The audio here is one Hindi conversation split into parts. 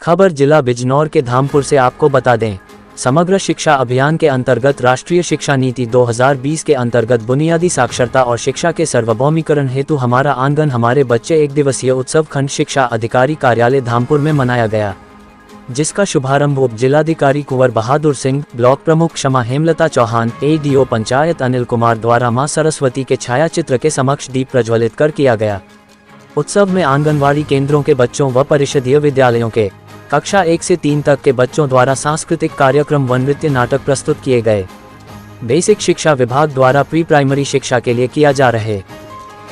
खबर जिला बिजनौर के धामपुर से आपको बता दें, समग्र शिक्षा अभियान के अंतर्गत राष्ट्रीय शिक्षा नीति 2020 के अंतर्गत बुनियादी साक्षरता और शिक्षा के सार्वभौमिकरण हेतु हमारा आंगन हमारे बच्चे एक दिवसीय उत्सव खंड शिक्षा अधिकारी कार्यालय धामपुर में मनाया गया, जिसका शुभारंभ उप जिलाधिकारी कुंवर बहादुर सिंह, ब्लॉक प्रमुख क्षमा हेमलता चौहान, एडीओ पंचायत अनिल कुमार द्वारा मां सरस्वती के छायाचित्र के समक्ष दीप प्रज्वलित कर किया गया। उत्सव में आंगनवाड़ी केंद्रों के बच्चों व परिषदीय विद्यालयों के कक्षा 1 से 3 तक के बच्चों द्वारा सांस्कृतिक कार्यक्रम व नृत्य नाटक प्रस्तुत किए गए। बेसिक शिक्षा विभाग द्वारा प्री प्राइमरी शिक्षा के लिए किया जा रहे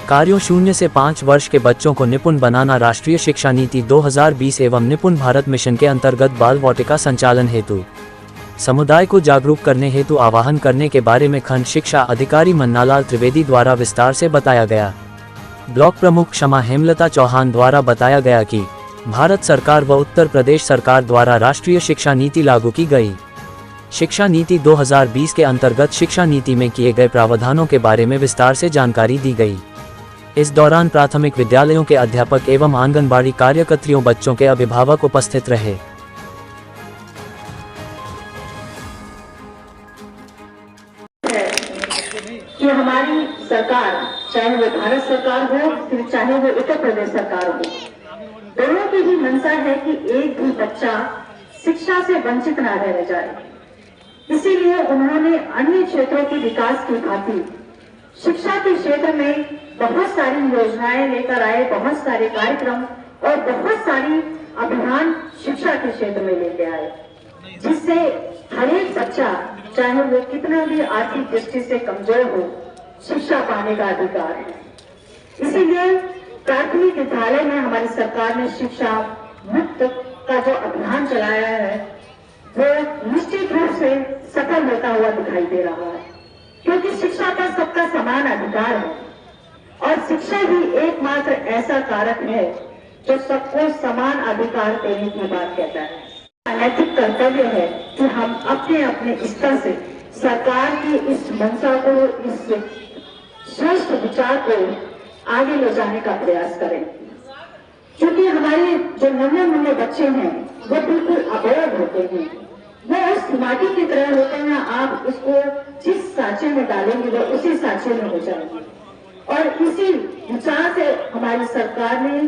कार्यों 0 से 5 वर्ष के बच्चों को निपुण बनाना, राष्ट्रीय शिक्षा नीति 2020 एवं निपुण भारत मिशन के अंतर्गत बाल वाटिका संचालन हेतु समुदाय को जागरूक करने हेतु आह्वान करने के बारे में खंड शिक्षा अधिकारी मन्नालाल त्रिवेदी द्वारा विस्तार से बताया गया। ब्लॉक प्रमुख क्षमा हेमलता चौहान द्वारा बताया गया कि भारत सरकार व उत्तर प्रदेश सरकार द्वारा राष्ट्रीय शिक्षा नीति लागू की गई। शिक्षा नीति 2020 के अंतर्गत शिक्षा नीति में किए गए प्रावधानों के बारे में विस्तार से जानकारी दी गई। इस दौरान प्राथमिक विद्यालयों के अध्यापक एवं आंगनबाड़ी कार्यकर्तियों बच्चों के अभिभावक उपस्थित रहे। कि हमारी सरकार, चाहे वो भारत सरकार हो फिर चाहे वो उत्तर प्रदेश सरकार हो, दोनों की भी मंशा है कि एक भी बच्चा शिक्षा से वंचित ना रह जाए। इसीलिए उन्होंने अन्य क्षेत्रों के विकास की खातिर शिक्षा के क्षेत्र में बहुत सारी योजनाएं लेकर आए, बहुत सारे कार्यक्रम और बहुत सारी अभियान शिक्षा के क्षेत्र में लेके आए, जिससे हर एक बच्चा, चाहे वो कितना भी आर्थिक दृष्टि से कमजोर हो, शिक्षा पाने का अधिकार है। इसीलिए प्राथमिक विद्यालय में हमारी सरकार ने शिक्षा मुक्त का जो अभियान चलाया है वो निश्चित रूप से सफल होता हुआ दिखाई दे रहा है, क्योंकि शिक्षा का सबका समान अधिकार है और शिक्षा ही एकमात्र ऐसा कारक है जो सबको समान अधिकार देने की बात कहता है। नैतिक कर्तव्य है कि हम अपने अपने स्तर से सरकार की इस मंशा को, इस श्रेष्ठ विचार को आगे ले जाने का प्रयास करें, क्योंकि हमारे जो नन्हे बच्चे हैं वो बिल्कुल अबोध होते हैं, वो उस माटी की तरह होते हैं। आप उसको जिस सांचे में डालेंगे वो उसी सांचे में हो जाएंगे। और इसी विचार से हमारी सरकार ने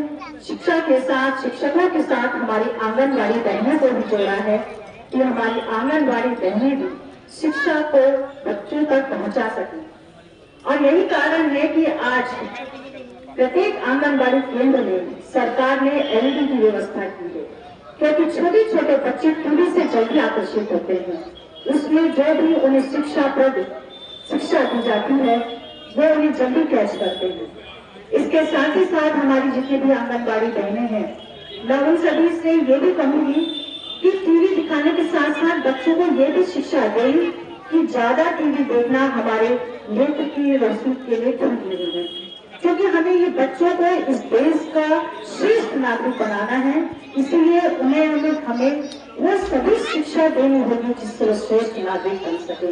शिक्षा के साथ, शिक्षकों के साथ हमारी आंगनबाड़ी बहनों को भी जोड़ा है कि हमारी आंगनबाड़ी बहनें भी शिक्षा को बच्चों तक पहुंचा सकें। और यही कारण है कि आज प्रत्येक आंगनबाड़ी केंद्र में सरकार ने एलईडी की व्यवस्था की है, क्योंकि छोटे छोटे बच्चे टीवी से जल्दी आकर्षित होते हैं। उसमें जो भी उन्हें शिक्षा दी जाती है वो उन्हें जल्दी कैच करते हैं। इसके साथ ही साथ हमारी जितनी भी आंगनबाड़ी बहनें हैं, मैं उन सभी से ये भी कहूंगी कि टीवी दिखाने के साथ साथ बच्चों को ये भी शिक्षा दें कि ज्यादा टीवी देखना हमारे नेत्र की रोशनी के लिए जरूरी है, क्योंकि हमें ये बच्चों को इस देश का श्रेष्ठ नागरिक बनाना है। इसीलिए हमें वो सभी शिक्षा देनी होगी जिससे वो श्रेष्ठ नागरिक बन सके।